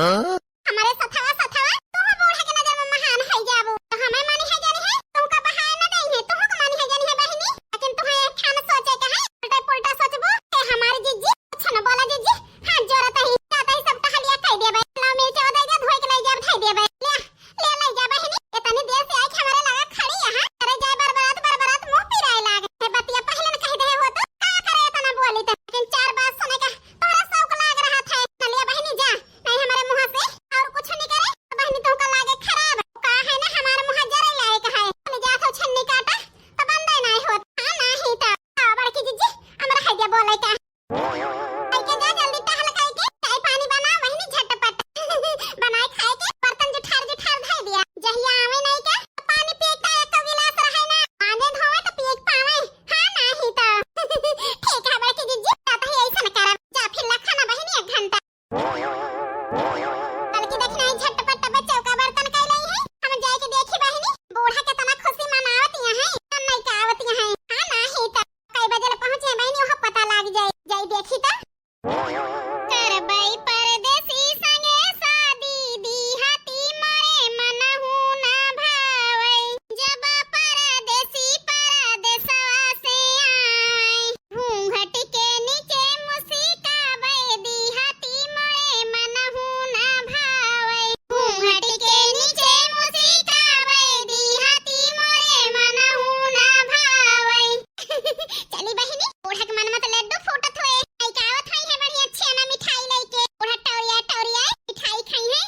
हमारे सथवा सथवा तू बूढ़ा के नजर में महान है जाबू तो हमें मानी है जानी है तुमका बहाए न दई है तुमको को मानी है जानी है बहिनी लेकिन तुम्हें एक ठान सोचे का है उल्टा पुल्टा सोचबो ए हमारी जीजी कुछ न बोला जीजी हां जोरत ही जाता ही सब टहलिया कह दे भाई ना मिल चौदह जा धोई के ले जा भाई दे भाई ले जा बहिनी इतनी देर से आई हमारे लगा खड़ी यहां करे जाए बरबरात मुंह पिराए लागे है बतिया पहले न कह दे हो तो का करे इतना बोली तो लेकिन चार बात सुने का तोरा शौक लाग रहा था चलिए बहिनी जा नहीं हमारे मुंह से और कुछ नहीं करे तो बहिनी तुमको लागे खराब का है ना हमारे मुंह जरे लाए का है तुम जा तो छन्नी काटा तो बंदे नहीं होत हां नहीं तो बड़की जीजी हमरा है जा बोले का आई के जा जल्दी टहल के चाय पानी बना वही झटपट बनाए खाए के बर्तन जुठार धर दिया जहिया आवे नहीं का पानी पी के एक गिलास रहे ना आने धोवे तो पी पावे हां नहीं तो ठीक है बड़की जीजी आता ही ऐसा न कर जा फिर लखना बहिनी 1 घंटा बल्कि देखना झटपट पे चौका बर्तन कई लई है हम जाए के देखी बहिनी बूढ़ा के तना खुशी मनावत है नहीं का आवत है हां नहीं तो कई बजे पहुंचे बहिनी ओह पता लग जाए जाई देखी तो करबई परदेसी संगे शादी दी हाथी मोरे मनहु ना भावई जब परदेसी परदेसवा से आए घूंघट के नीचे मुस्कावे दी हाथी मोरे मनहु ना भावई घूंघट के नीचे मुस्कावे दी हाथी मोरे मनहु ना भावई चली बहिनी बूढ़ा के मन में तो लड्डू फूटत हुए आई कावत है बड़ी अच्छी ना मिठाई लेके बूढ़ा टौरिया मिठाई खाई है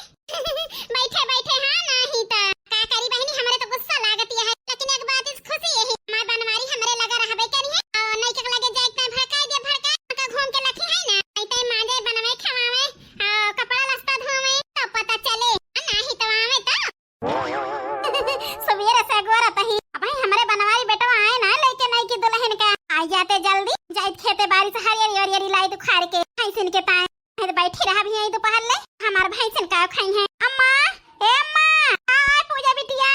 बैठे बैठे हां नहीं तो का करी बहिनी हमरे तो गुस्सा लागत है लेकिन एक बात इस खुशी है मां बनवारी हमरे लगा रहबे करी है और नहीं के लगे जाए के भड़का का घूम के लखी है ना नहीं तो मां बनवे खवावे कपड़ा लस्ता धोवे तो पता चले नहीं तो आवे तो सवेरे से गोरा तही भाई हमरे बनवारी बेटा आए ना लेके नहीं की दुल्हन का आ जाते जल्दी जाइत खेते बारी से हरियर लाई दुखार के भैंसन के पाए फिर बैठी रहा भी यही दोपहर ले हमार भैंसन का खाई है अम्मा ए अम्मा आ पूजा बिटिया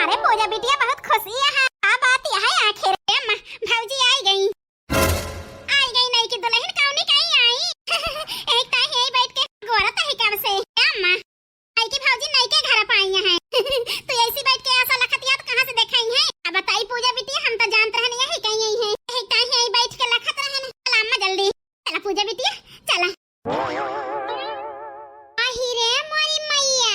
अरे पूजा बिटिया बहुत खुशी है आ बात यह है आखिर अम्मा भौजी आई गई नहीं कि दुल्हन कौनी कहीं आई एक ता यही बैठ के गोरा तही कब से अम्मा आई की भौजी नहीं के घर पाई है तो ऐसी बैठ के ऐसा लखतिया तो कहां से देखाई है अब बताई पूजा बिटिया हम तो जानते रहनी है कहीं यही है एक ता यही बैठ के लखत रहन चल अम्मा जल्दी चला पूजा बिटिया चला आहिरे मोरी मैया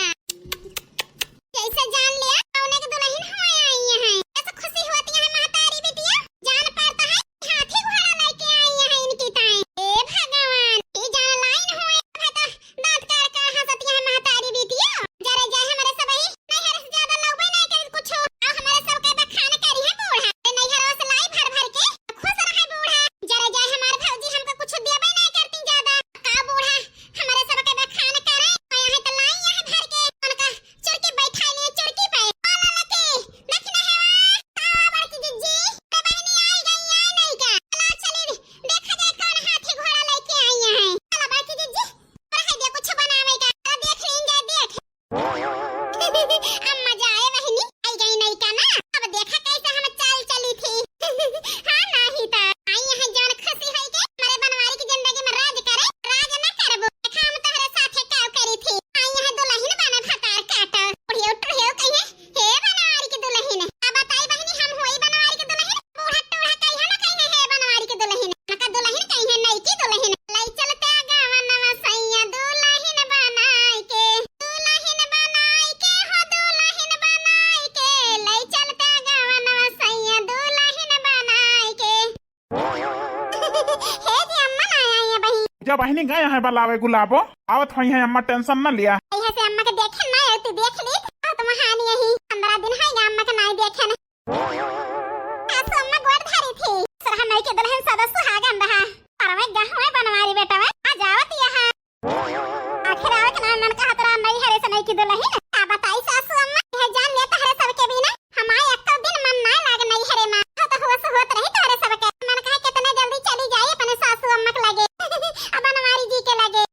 कैसे जान लिया कौन के दुल्हन होए आई है ऐसे खुशी होती है महतारी बिटिया जान पाता है हाथी घोड़ा लेके आई है इनकी ताए ए भगवान ये जान लाइन होए है तो दांत काट के हंसती है महतारी बिटिया जरे जाए हमारे सब ही नहीं हर से ज्यादा लोग नहीं कर कुछ और हमारे सब के बखान करी है बूढ़ा नहीं हर से लाई भर भर के खुश रहे बूढ़ा जरे जाए हमारे भौजी हमको कुछ देबे नहीं करती ज्यादा का बूढ़ा हमारे सब के बखान करे यहाँ तो लाई यहाँ भर के उनका चुरकी बैठाई ले चुरकी पे आला लके देखना है बड़की जीजी ते बहनी आई गई है नहीं का चला चली देखा जाए कौन हाथी घोड़ा लेके आई है चला बड़की जीजी पर है दे कुछ बनावे का देख लेंगे देख अम्मा जाए बहनी आई गई नहीं का ना अब देखा कैसे हम चाल चली थी हां नहीं तो आई यहाँ जान खुशी है के हमारे बनवारी की जिंदगी में राज करे राज न करबो देखा हम तोहरे साथे काव करी थी आई यहाँ दुल्हन बने फकार काटा उड़ियो उठियो कहीं हे बनवारी की दुल्हन अब बताई बहनी हम होई बनवारी की दुल्हन बूढ़ा टूढ़ा कहीं हम कहीं है बनवारी की दुल्हन नका दुल्हन कहीं है नहीं की दुल्हन लाई चलते गावन में सैया दुल्हन बनाई के हो दुल्हन बनाई के लाई चलते गावन में सैया दुल्हन बनाई के हे जी अम्मा ना आई है बहन जब बहनी गए हैं बलावे गुलाबो आवत हुई है अम्मा टेंशन न लिया यहाँ से अम्मा के देखे ना होती देख ली तो महानी यही 15 दिन है अम्मा के नहीं देखे ना तो अम्मा गोद धरी थी सर हम के दुल्हन सदस्य हागन रहा पर मैं गहवे बनवारी बेटा में आ जावत यहाँ आखिर आवे के नाम कहा तरा नहीं हरे से नहीं की दुल्हन आ बताई सासू अम्मा यह जान लेता हरे सब के बिना हमारे एक तो दिन मन ना लाग नहीं हरे मां तो होत रही तोरे सब के मन कहा कितने जल्दी चली जाए अपने सासू अम्मा के लगे अब बनवारी जी के लगे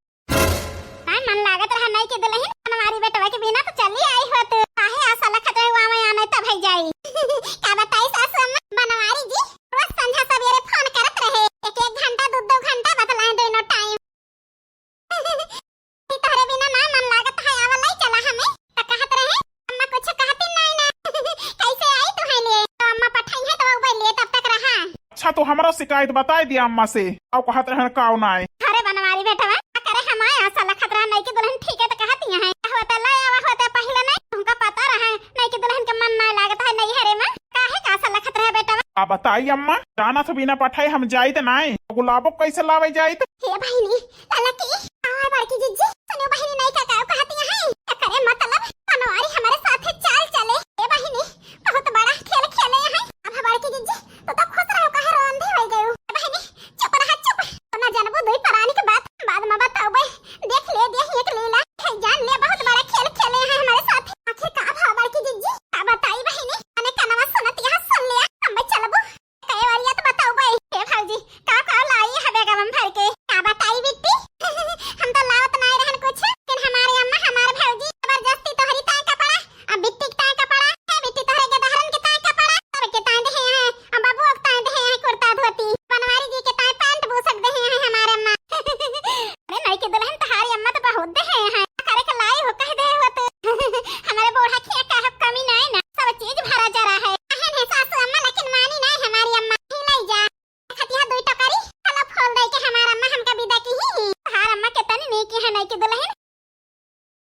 हां मन लागत रहा नहीं के दुल्हन बनवारी बेटवा के बिना तो चली आई होत काहे आशा लखत हुआ मैं आने तब है जाई का बताई सासू अम्मा बनवारी जी रोज संध्या सवेरे फोन करत रहे एक घंटा 2 घंटा बतलाए दोनों टाइम तो हमारा शिकायत बताई दिया अम्मा से अब कहते हैं काव ना आए। अरे बनवारी बेटा वा करे हमारे साला खतरा नहीं की दुल्हन ठीक है तो कहती हैं होता लाया होता पहले नहीं तुमका पता रहा नहीं की दुल्हन के मन नहीं लागत है नहीं हरे में काहे का साला खतरा है बेटा वा। अब बताइए अम्मा जाना तो बिना पठाई हम जाइत नहीं गुलाबो कैसे लावे जाइत। हे बहिनी लाला की आवा बड़की जीजी